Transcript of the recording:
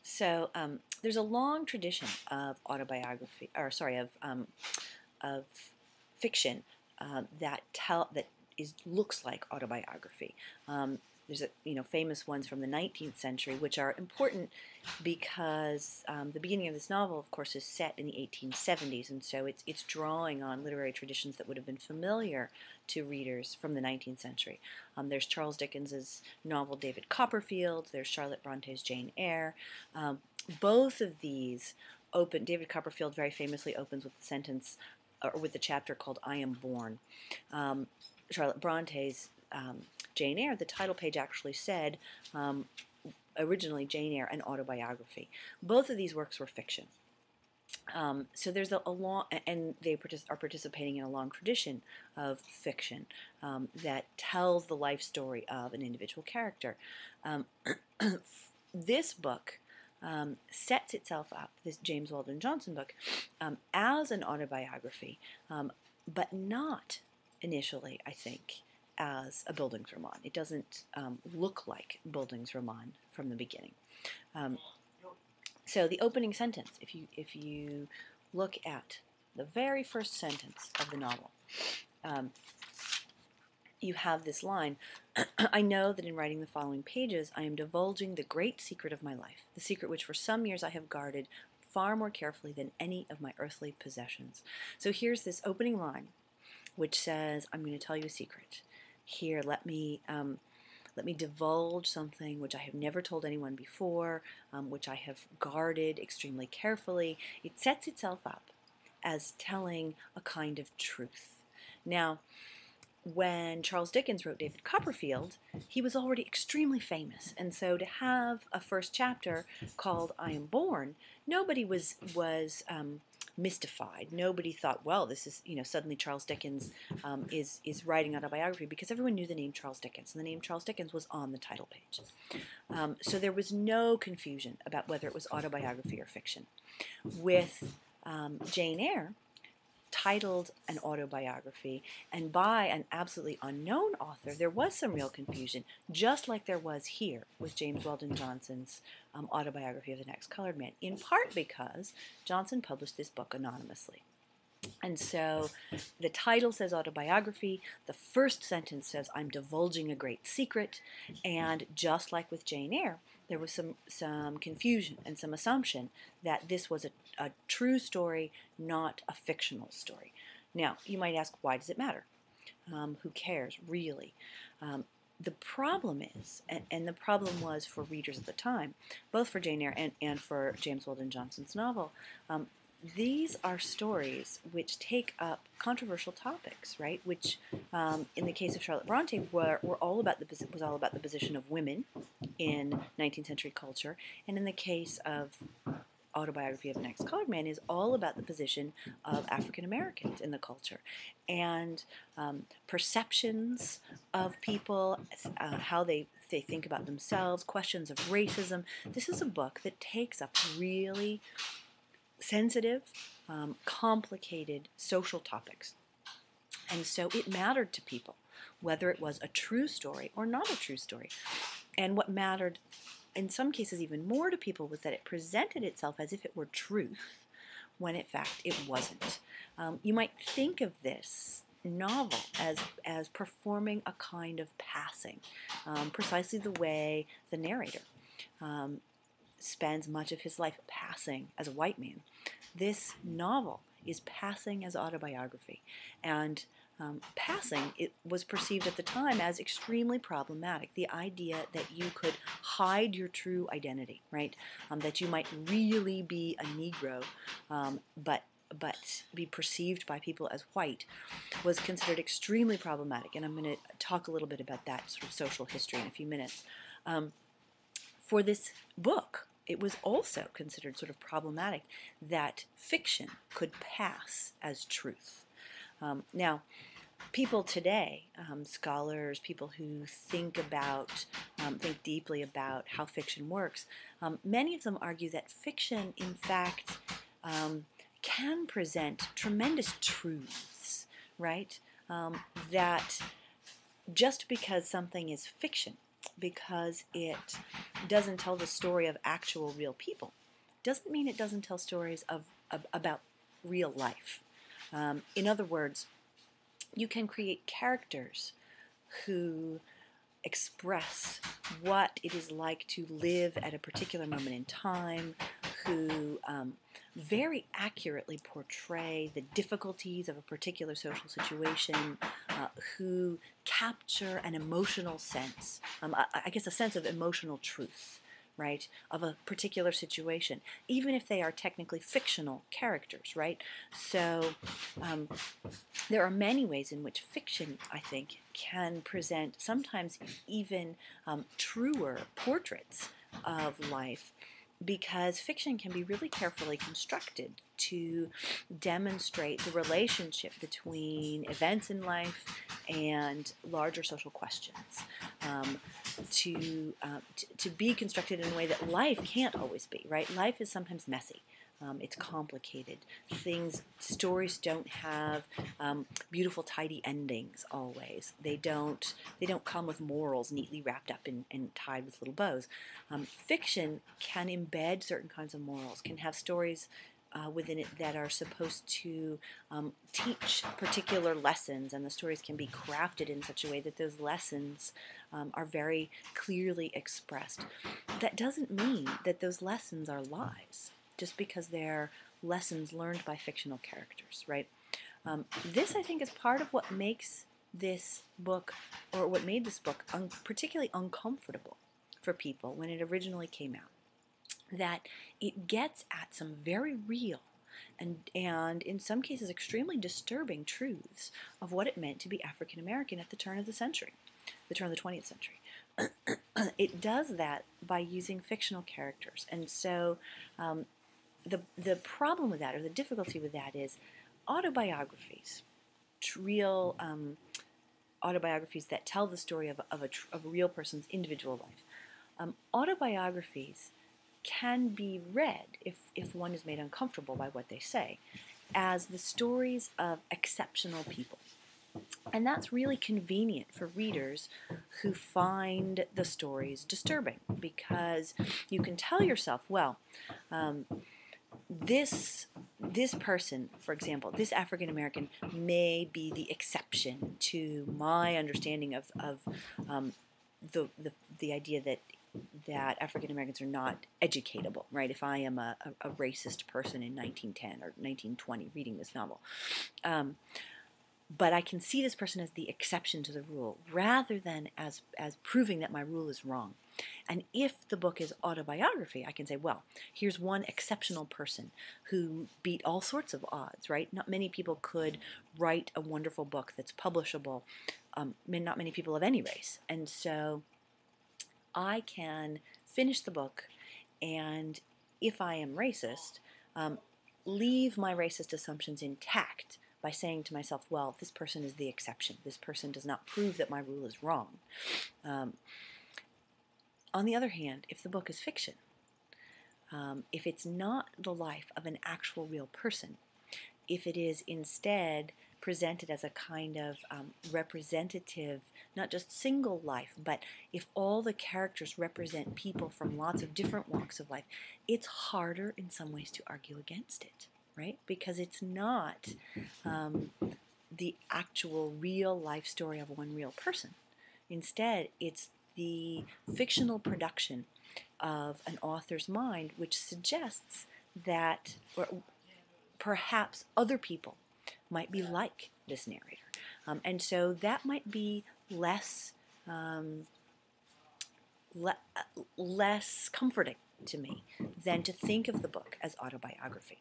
So there's a long tradition of autobiography, or sorry, of fiction that looks like autobiography. There's famous ones from the 19th century, which are important because the beginning of this novel, of course, is set in the 1870s, and so it's drawing on literary traditions that would have been familiar to readers from the 19th century. There's Charles Dickens's novel David Copperfield. There's Charlotte Bronte's Jane Eyre. Both of these open. David Copperfield very famously opens with the sentence, or with the chapter called "I Am Born." Charlotte Bronte's Jane Eyre, the title page actually said originally Jane Eyre, an autobiography. Both of these works were fiction. So there's a long, and they are participating in a long tradition of fiction that tells the life story of an individual character. This book sets itself up, this James Weldon Johnson book, as an autobiography, but not initially, I think, as a Bildungsroman. Roman. It doesn't look like Bildungsroman Roman from the beginning. So the opening sentence, if you look at the very first sentence of the novel, you have this line, "I know that in writing the following pages, I am divulging the great secret of my life, the secret which for some years I have guarded far more carefully than any of my earthly possessions." So here's this opening line, which says, I'm going to tell you a secret. Here, let me divulge something which I have never told anyone before, which I have guarded extremely carefully. It sets itself up as telling a kind of truth. Now, when Charles Dickens wrote David Copperfield, he was already extremely famous, and so to have a first chapter called "I Am Born," nobody was mystified. Nobody thought, well, this is, suddenly Charles Dickens is writing autobiography, because everyone knew the name Charles Dickens, and the name Charles Dickens was on the title page. So there was no confusion about whether it was autobiography or fiction. With Jane Eyre, titled an autobiography, and by an absolutely unknown author, there was some real confusion, just like there was here with James Weldon Johnson's autobiography of the Next Colored Man, in part because Johnson published this book anonymously. And so the title says autobiography, the first sentence says I'm divulging a great secret, and just like with Jane Eyre, there was some confusion and some assumption that this was a true story, not a fictional story. Now, you might ask, why does it matter? Who cares, really? The problem is, and the problem was for readers at the time, both for Jane Eyre and for James Weldon Johnson's novel, these are stories which take up controversial topics, right? Which, in the case of Charlotte Bronte, were all about the position of women in 19th century culture, and in the case of Autobiography of the Next Colored Man, is all about the position of African Americans in the culture, and perceptions of people, how they think about themselves, questions of racism. This is a book that takes up really sensitive, complicated social topics. And so it mattered to people whether it was a true story or not a true story. And what mattered, in some cases even more to people, was that it presented itself as if it were truth, when in fact it wasn't. You might think of this novel as performing a kind of passing, precisely the way the narrator spends much of his life passing as a white man. This novel is passing as autobiography, and passing, it was perceived at the time as extremely problematic. The idea that you could hide your true identity, right? That you might really be a Negro, but be perceived by people as white, was considered extremely problematic. And I'm going to talk a little bit about that sort of social history in a few minutes. For this book, it was also considered sort of problematic that fiction could pass as truth. Now, people today, scholars, people who think deeply about how fiction works, many of them argue that fiction, in fact, can present tremendous truths, right? That just because something is fiction because it doesn't tell the story of actual real people doesn't mean it doesn't tell stories about real life. In other words, you can create characters who express what it is like to live at a particular moment in time, who very accurately portray the difficulties of a particular social situation, who capture an emotional sense, I guess a sense of emotional truth, right, of a particular situation, even if they are technically fictional characters, right? So there are many ways in which fiction, I think, can present sometimes even truer portraits of life, because fiction can be really carefully constructed to demonstrate the relationship between events in life and larger social questions, to be constructed in a way that life can't always be, right? Life is sometimes messy. It's complicated. Stories don't have beautiful, tidy endings always. They don't come with morals neatly wrapped up and tied with little bows. Fiction can embed certain kinds of morals, can have stories within it that are supposed to teach particular lessons, and the stories can be crafted in such a way that those lessons are very clearly expressed. That doesn't mean that those lessons are lies, just because they're lessons learned by fictional characters, right? This, I think, is part of what makes this book, or what made this book, particularly uncomfortable for people when it originally came out. That it gets at some very real and in some cases extremely disturbing truths of what it meant to be African American at the turn of the century, the turn of the 20th century. It does that by using fictional characters, and so the problem with that, or the difficulty with that, is autobiographies, real autobiographies that tell the story of a real person's individual life. Autobiographies can be read, if one is made uncomfortable by what they say, as the stories of exceptional people. And that's really convenient for readers who find the stories disturbing, because you can tell yourself, well, this person, for example, this African American may be the exception to my understanding of the idea that African Americans are not educatable, right? If I am a racist person in 1910 or 1920 reading this novel. But I can see this person as the exception to the rule, rather than as proving that my rule is wrong. And if the book is autobiography, I can say, well, here's one exceptional person who beat all sorts of odds, right? Not many people could write a wonderful book that's publishable, not many people of any race. And so I can finish the book, and if I am racist, leave my racist assumptions intact by saying to myself, well, this person is the exception. This person does not prove that my rule is wrong. On the other hand, if the book is fiction, if it's not the life of an actual real person, if it is instead presented as a kind of representative, not just single life, but if all the characters represent people from lots of different walks of life, it's harder in some ways to argue against it, right? Because it's not the actual real life story of one real person. Instead, it's the fictional production of an author's mind, which suggests that perhaps other people might be like this narrator. And so that might be less less comforting to me than to think of the book as autobiography.